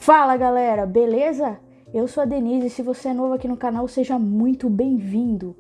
Fala galera, beleza? Eu sou a Denise e se você é novo aqui no canal, seja muito bem-vindo.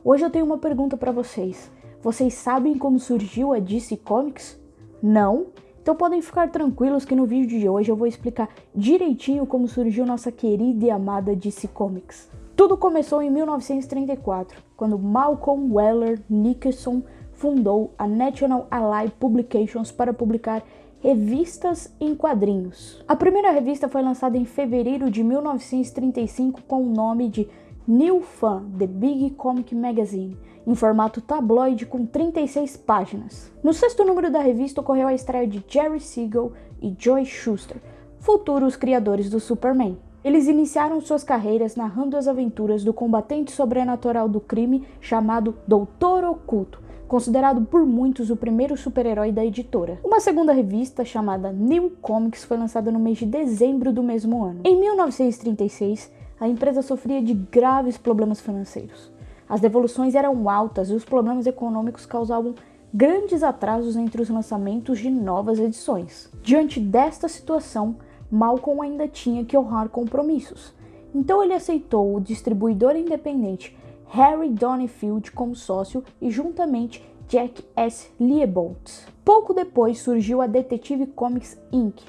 Hoje eu tenho uma pergunta para vocês. Vocês sabem como surgiu a DC Comics? Não? Então podem ficar tranquilos que no vídeo de hoje eu vou explicar direitinho como surgiu nossa querida e amada DC Comics. Tudo começou em 1934, quando Malcolm Weller Nickerson fundou a National Allied Publications para publicar revistas em quadrinhos. A primeira revista foi lançada em fevereiro de 1935 com o nome de New Fun, The Big Comic Magazine, em formato tabloide com 36 páginas. No sexto número da revista ocorreu a estreia de Jerry Siegel e Joe Shuster, futuros criadores do Superman. Eles iniciaram suas carreiras narrando as aventuras do combatente sobrenatural do crime chamado Doutor Oculto, considerado por muitos o primeiro super-herói da editora. Uma segunda revista, chamada New Comics, foi lançada no mês de dezembro do mesmo ano. Em 1936, a empresa sofria de graves problemas financeiros. As devoluções eram altas e os problemas econômicos causavam grandes atrasos entre os lançamentos de novas edições. Diante desta situação, Malcolm ainda tinha que honrar compromissos. Então ele aceitou o distribuidor independente Harry Donenfeld como sócio e juntamente Jack S. Liebold. Pouco depois surgiu a Detective Comics Inc.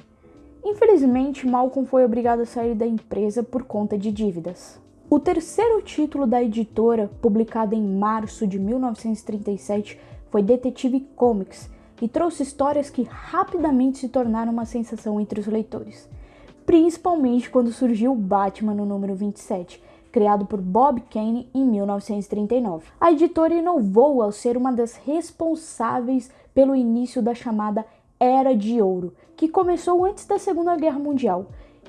Infelizmente, Malcolm foi obrigado a sair da empresa por conta de dívidas. O terceiro título da editora, publicado em março de 1937, foi Detective Comics e trouxe histórias que rapidamente se tornaram uma sensação entre os leitores, principalmente quando surgiu o Batman no número 27, criado por Bob Kane em 1939. A editora inovou ao ser uma das responsáveis pelo início da chamada Era de Ouro, que começou antes da Segunda Guerra Mundial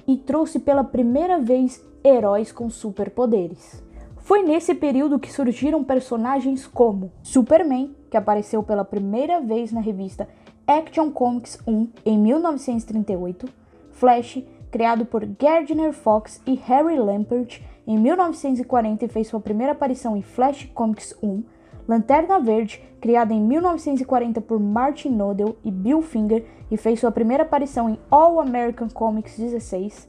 e trouxe pela primeira vez heróis com superpoderes. Foi nesse período que surgiram personagens como Superman, que apareceu pela primeira vez na revista Action Comics 1 em 1938, Flash, criado por Gardner Fox e Harry Lampert em 1940 e fez sua primeira aparição em Flash Comics 1, Lanterna Verde, criada em 1940 por Martin Nodell e Bill Finger e fez sua primeira aparição em All American Comics 16,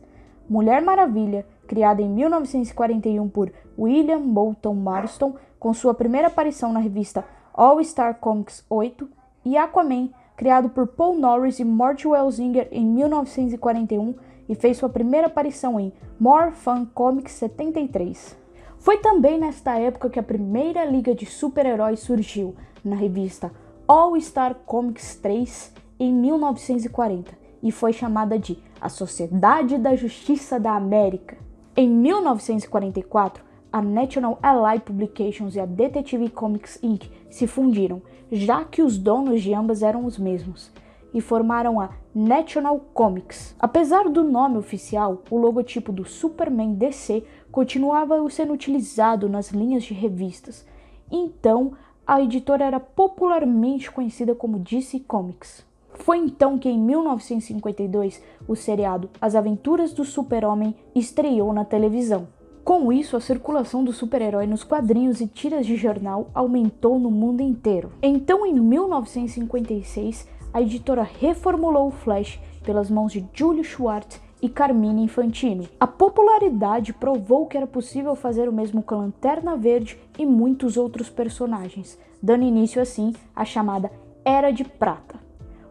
Mulher Maravilha, criada em 1941 por William Moulton Marston, com sua primeira aparição na revista All Star Comics 8, e Aquaman, criado por Paul Norris e Mort Welzinger em 1941 e fez sua primeira aparição em More Fun Comics 73. Foi também nesta época que a primeira liga de super-heróis surgiu, na revista All Star Comics 3 em 1940, e foi chamada de A Sociedade da Justiça da América. Em 1944, a National Allied Publications e a Detective Comics Inc. se fundiram, já que os donos de ambas eram os mesmos, e formaram a National Comics. Apesar do nome oficial, o logotipo do Superman DC continuava sendo utilizado nas linhas de revistas, então a editora era popularmente conhecida como DC Comics. Foi então que em 1952 o seriado As Aventuras do Super-Homem estreou na televisão. Com isso, a circulação do super-herói nos quadrinhos e tiras de jornal aumentou no mundo inteiro. Então, em 1956, a editora reformulou o Flash pelas mãos de Julius Schwartz e Carmine Infantino. A popularidade provou que era possível fazer o mesmo com a Lanterna Verde e muitos outros personagens, dando início assim à chamada Era de Prata.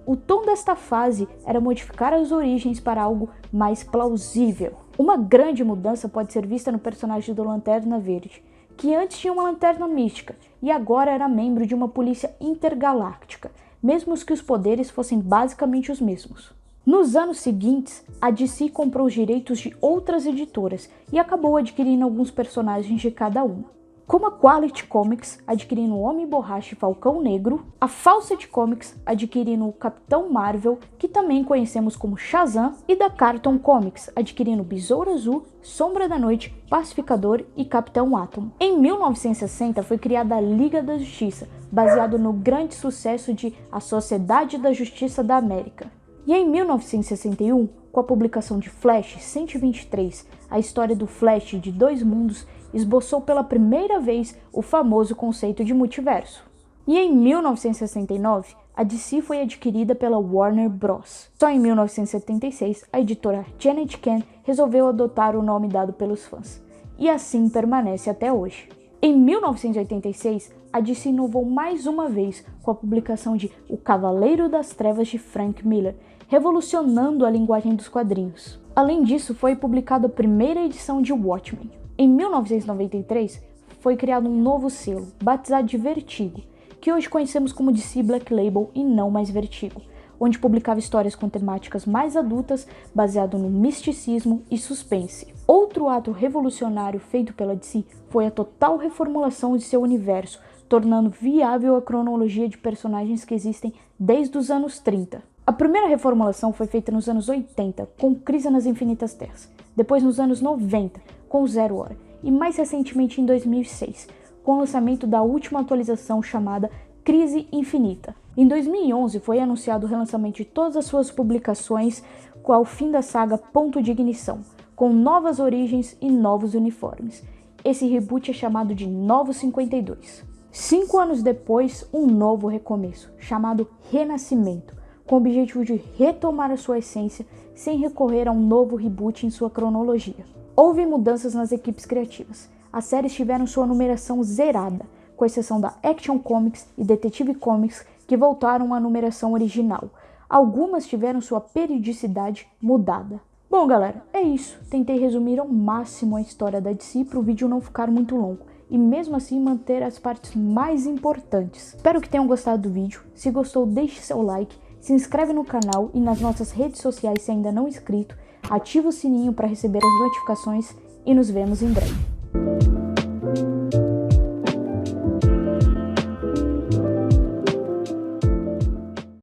O tom desta fase era modificar as origens para algo mais plausível. Uma grande mudança pode ser vista no personagem do Lanterna Verde, que antes tinha uma lanterna mística e agora era membro de uma polícia intergaláctica, mesmo que os poderes fossem basicamente os mesmos. Nos anos seguintes, a DC comprou os direitos de outras editoras e acabou adquirindo alguns personagens de cada uma, como a Quality Comics adquirindo o Homem-Borracha e Falcão Negro, a Fawcett Comics adquirindo o Capitão Marvel, que também conhecemos como Shazam, e da Cartoon Comics adquirindo Besouro Azul, Sombra da Noite, Pacificador e Capitão Átomo. Em 1960 foi criada a Liga da Justiça, baseado no grande sucesso de A Sociedade da Justiça da América. E em 1961, com a publicação de Flash 123, a história do Flash de dois mundos esboçou pela primeira vez o famoso conceito de multiverso. E em 1969, a DC foi adquirida pela Warner Bros. Só em 1976, a editora Janet Kahn resolveu adotar o nome dado pelos fãs, e assim permanece até hoje. Em 1986, a DC inovou mais uma vez com a publicação de O Cavaleiro das Trevas de Frank Miller, revolucionando a linguagem dos quadrinhos. Além disso, foi publicada a primeira edição de Watchmen. Em 1993, foi criado um novo selo, batizado de Vertigo, que hoje conhecemos como DC Black Label e não mais Vertigo, onde publicava histórias com temáticas mais adultas, baseado no misticismo e suspense. Outro ato revolucionário feito pela DC foi a total reformulação de seu universo, tornando viável a cronologia de personagens que existem desde os anos 30. A primeira reformulação foi feita nos anos 80, com Crise nas Infinitas Terras, depois nos anos 90, com Zero Hora, e mais recentemente em 2006, com o lançamento da última atualização chamada Crise Infinita. Em 2011 foi anunciado o relançamento de todas as suas publicações com o fim da saga Ponto de Ignição, com novas origens e novos uniformes. Esse reboot é chamado de Novos 52. 5 anos depois, um novo recomeço, chamado Renascimento, com o objetivo de retomar a sua essência sem recorrer a um novo reboot em sua cronologia. Houve mudanças nas equipes criativas. As séries tiveram sua numeração zerada, com exceção da Action Comics e Detective Comics, que voltaram à numeração original. Algumas tiveram sua periodicidade mudada. Bom, galera, é isso. Tentei resumir ao máximo a história da DC para o vídeo não ficar muito longo e mesmo assim manter as partes mais importantes. Espero que tenham gostado do vídeo. Se gostou, deixe seu like, se inscreve no canal e nas nossas redes sociais se ainda não inscrito, ativa o sininho para receber as notificações e nos vemos em breve.